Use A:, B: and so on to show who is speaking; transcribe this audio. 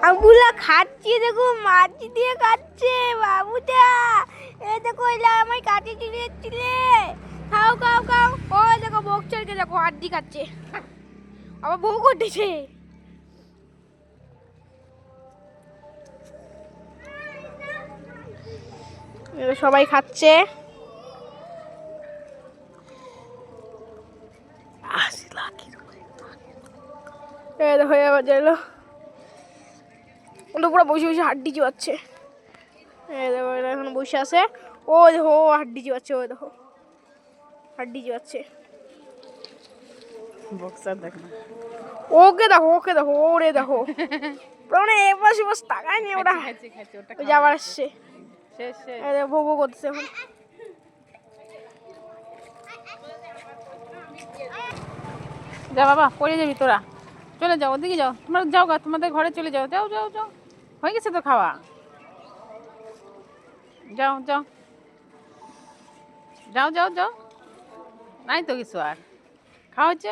A: আবুলা খাচ্ছে, দেখো মাছ দিয়ে খাচ্ছে বাবুটা। এই দেখো এলা আমার কাছে চলে এসেছিলে। খাও খাও খাও। ও দেখো বকচরকে দেখো হাড্ডি খাচ্ছে, আবার বউ করতেছে। সবাই খাচ্ছে। হয়ে যাইলো পুরো বসে বসে হাড্ডি চুয়াচ্ছে। দেখো এখন বসে আছে। ও দেখো হাড্ডি চুয়াচ্ছে, ও দেখো হাড্ডি চুয়াচ্ছে।
B: বক্সার দেখ না,
A: ওকে দেখো, ওকে দেখো, ওরে দেখো মানে এবার বস তাকায় নি ওটা। ওই যে আবার আসছে, বউ বউ করতেছে এখন।
B: যা বাবা, পড়ে যাবি তোরা, চলে যাও ওদিকে যাও, তোমরা যাও গা, তোমাদের ঘরে চলে যাও, যাও যাও যাও, হয়ে গেছে তো খাওয়া, যাও যাও যাও যাও যাও, নাই তো কিছু আর খাওয়া হচ্ছে।